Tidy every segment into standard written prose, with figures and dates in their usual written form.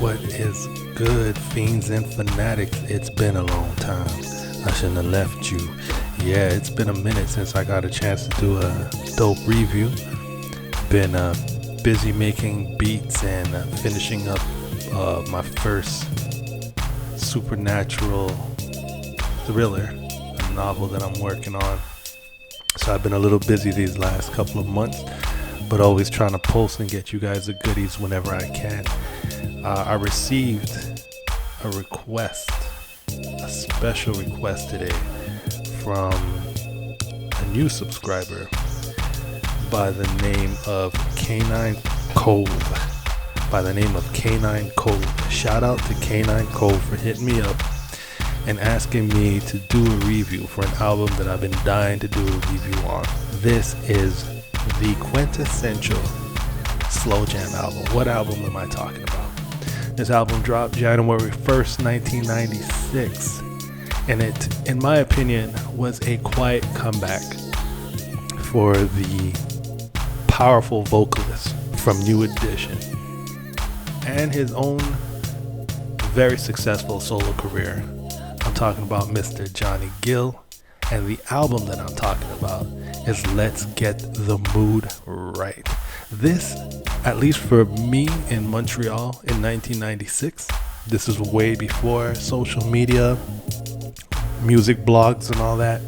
What is good, fiends and fanatics? It's been a long time. I shouldn't have left you. Yeah, it's been a minute since I got a chance to do a dope review. Been busy making beats and finishing up my first supernatural thriller, a novel that I'm working on. So I've been a little busy these last couple of months, but always trying to post and get you guys the goodies whenever I can. I received a request, a special request today from a new subscriber by the name of Canine Cove. Shout out to Canine Cove for hitting me up and asking me to do a review for an album that I've been dying to do a review on. This is the quintessential slow jam album. What album am I talking about? This album dropped January 1st, 1996, and it, in my opinion, was a quiet comeback for the powerful vocalist from New Edition and his own very successful solo career. I'm talking about Mr. Johnny Gill, and the album that I'm talking about is Let's Get the Mood Right. This, at least for me in Montreal in 1996, this is way before social media, music blogs and all that.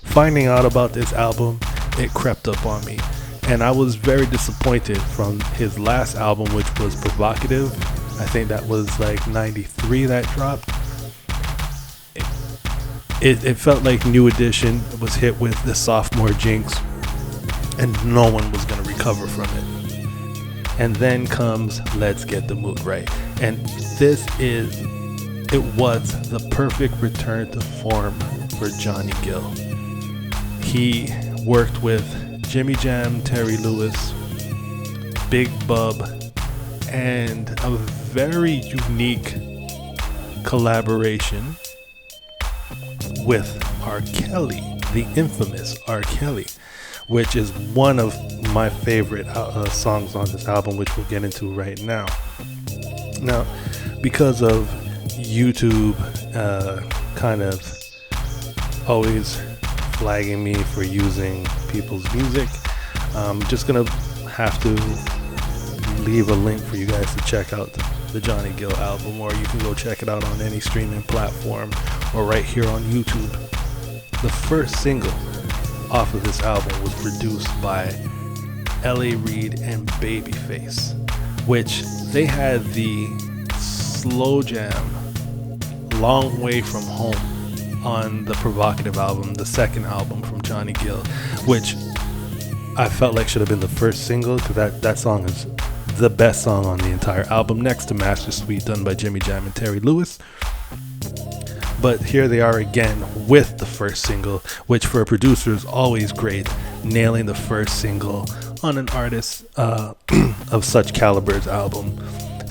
Finding out about this album, it crept up on me, and I was very disappointed from his last album, which was Provocative. I think that was like 93 that dropped. It felt like New Edition was hit with the sophomore jinx and no one was going to recover from it. And then comes Let's Get the Mood Right. And it was the perfect return to form for Johnny Gill. He worked with Jimmy Jam, Terry Lewis, Big Bub, and a very unique collaboration with R. Kelly, the infamous R. Kelly, which is one of my favorite songs on this album, which we'll get into right now. Now, because of YouTube kind of always flagging me for using people's music, I'm just gonna have to leave a link for you guys to check out the Johnny Gill album, or you can go check it out on any streaming platform or right here on YouTube. The first single off of this album was produced by L.A. Reid and Babyface, which they had the slow jam Long Way From Home on the Provocative album, the second album from Johnny Gill, which I felt like should have been the first single, because that song is the best song on the entire album, next to Master Suite, done by Jimmy Jam and Terry Lewis. But here they are again with the first single, which for a producer is always great, nailing the first single on an artist of such caliber's album.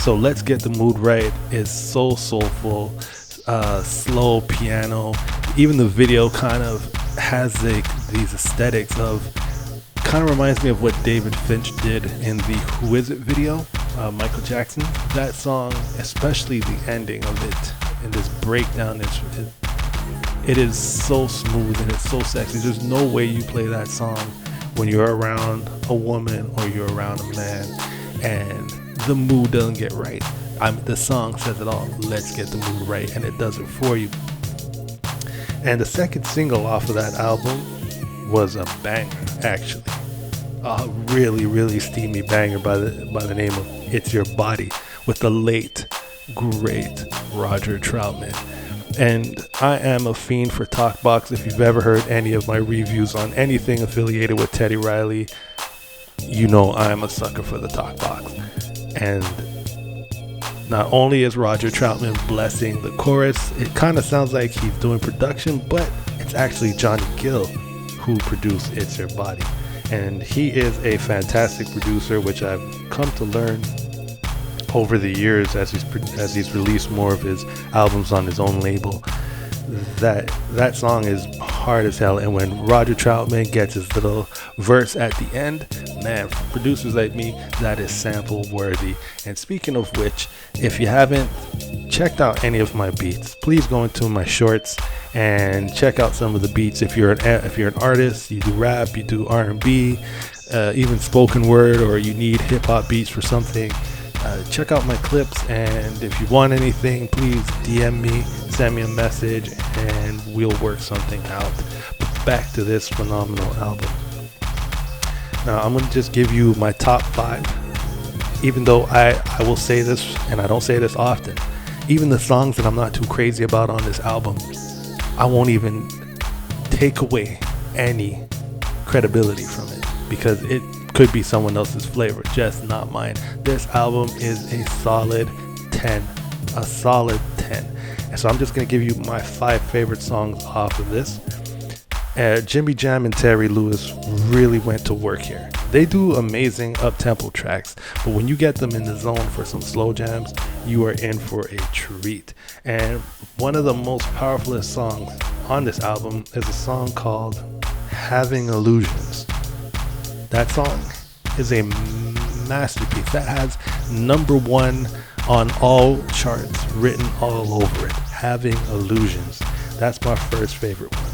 So Let's Get the Mood Right is so soulful, slow piano. Even the video kind of has these aesthetics of, kind of reminds me of what David Finch did in the Who Is It video, Michael Jackson. That song, especially the ending of it and this breakdown, it is so smooth and it's so sexy. There's no way you play that song when you're around a woman or you're around a man and the mood doesn't get right. The song says it all. Let's get the mood right, and it does it for you. And the second single off of that album was a banger, actually. A really, really steamy banger by the name of It's Your Body, with the late, great Roger Troutman. And I am a fiend for Talkbox. If you've ever heard any of my reviews on anything affiliated with Teddy Riley, you know I'm a sucker for the Talkbox. And not only is Roger Troutman blessing the chorus, it kind of sounds like he's doing production, but it's actually Johnny Gill who produced It's Your Body. And he is a fantastic producer, which I've come to learn over the years as he's released more of his albums on his own label. That song is hard as hell, and when Roger Troutman gets his little verse at the end, man, for producers like me, that is sample worthy. And speaking of which, if you haven't checked out any of my beats, please go into my shorts and check out some of the beats. If you're an artist, you do rap, you do R&B, even spoken word, or you need hip-hop beats for something, check out my clips. And if you want anything, please DM me, send me a message, and we'll work something out. But back to this phenomenal album. Now I'm gonna just give you my top 5, even though I will say this, and I don't say this often, even the songs that I'm not too crazy about on this album, I won't even take away any credibility from it, because it could be someone else's flavor, just not mine. This album is a solid 10, a solid 10. And so I'm just gonna give you my 5 favorite songs off of this. Jimmy Jam and Terry Lewis really went to work here. They do amazing up-tempo tracks, but when you get them in the zone for some slow jams, you are in for a treat. And one of the most powerful songs on this album is a song called Having Illusions. That song is a masterpiece that has #1 on all charts written all over it. Having Illusions. That's my first favorite one.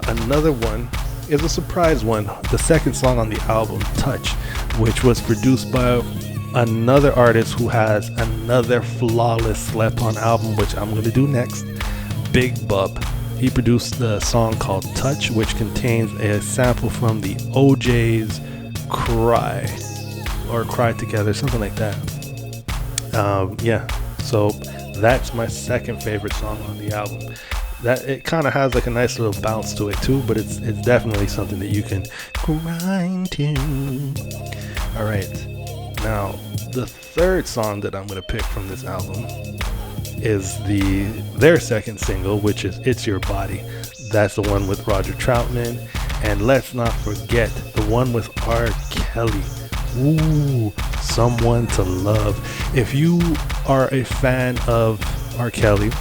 Another one is a surprise one, the second song on the album, Touch, which was produced by another artist who has another flawless slept-on album, which I'm going to do next, Big Bub. He produced the song called Touch, which contains a sample from the OJ's Cry, or Cry Together, something like that. So that's my second favorite song on the album. That it kind of has like a nice little bounce to it too, but it's definitely something that you can grind to. All right, now the third song that I'm gonna pick from this album is their second single, which is It's Your Body. That's the one with Roger Troutman, and let's not forget the one with R. Kelly. Ooh, Someone to Love. If you are a fan of R. Kelly,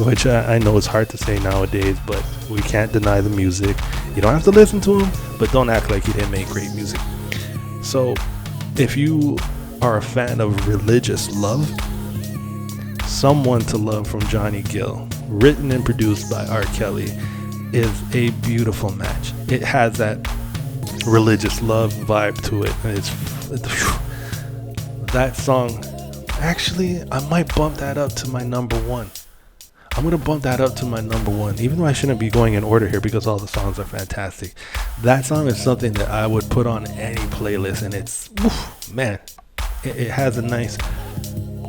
which I know is hard to say nowadays, but we can't deny the music. You don't have to listen to him, but don't act like he didn't make great music. So if you are a fan of religious love, Someone to Love from Johnny Gill, written and produced by R. Kelly, is a beautiful match. It has that religious love vibe to it, and that song, actually I might bump that up to my #1. I'm going to bump that up to my #1, even though I shouldn't be going in order here because all the songs are fantastic. That song is something that I would put on any playlist, and it's, man, it has a nice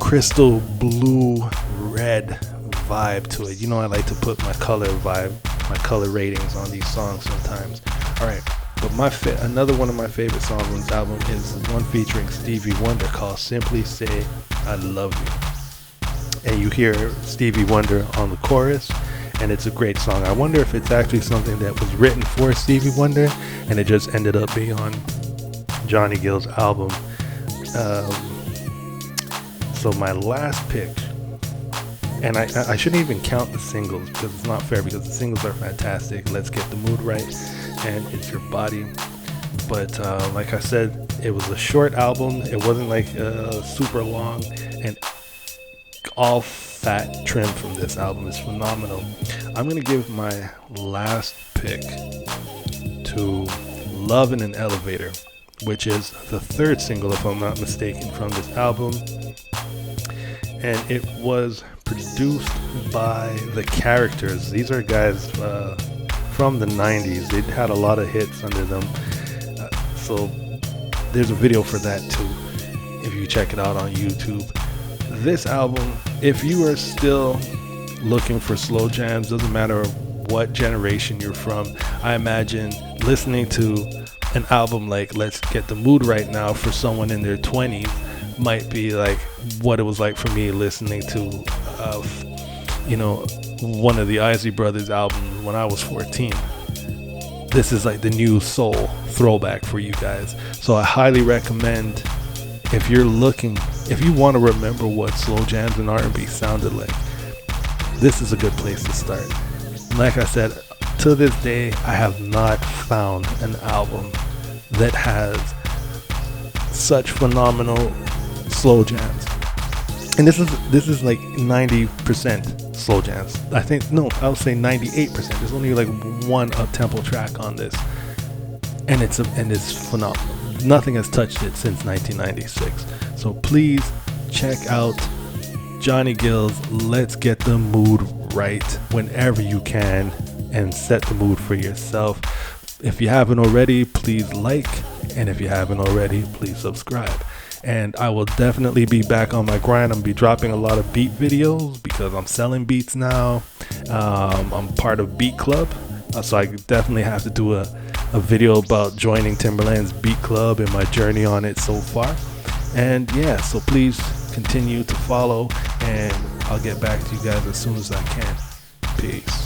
crystal blue red vibe to it. You know, I like to put my color vibe, my color ratings on these songs sometimes. All right, but another one of my favorite songs on this album is one featuring Stevie Wonder called Simply Say I Love You. And you hear Stevie Wonder on the chorus, and it's a great song. I wonder if it's actually something that was written for Stevie Wonder and it just ended up being on Johnny Gill's album. So my last pick, and I shouldn't even count the singles because it's not fair, because the singles are fantastic. Let's Get the Mood Right and It's Your Body. But like I said, it was a short album. It wasn't like super long, and all fat trim from this album is phenomenal. I'm gonna give my last pick to Love in an Elevator, which is the third single, if I'm not mistaken, from this album, and it was produced by The Characters. These are guys from the 90s. They had a lot of hits under them, so there's a video for that too if you check it out on YouTube. This album, if you are still looking for slow jams, doesn't matter what generation you're from, I imagine listening to an album like Let's Get the Mood Right Now for someone in their 20s might be like what it was like for me listening to one of the Isley Brothers albums when I was 14. This is like the new soul throwback for you guys. So I highly recommend, if you want to remember what slow jams and R&B sounded like, this is a good place to start. Like I said, to this day, I have not found an album that has such phenomenal slow jams. And this is like 90% slow jams. I think, no, I would say 98%. There's only like one up-tempo track on this, and it's phenomenal. Nothing has touched it since 1996. So please check out Johnny Gill's Let's Get the Mood Right whenever you can, and set the mood for yourself. If you haven't already, please like, and if you haven't already, please subscribe. And I will definitely be back on my grind. I'm be dropping a lot of beat videos because I'm selling beats now. I'm part of Beat Club, so I definitely have to do a video about joining Timberland's Beat Club and my journey on it so far. And yeah, so please continue to follow, and I'll get back to you guys as soon as I can. Peace.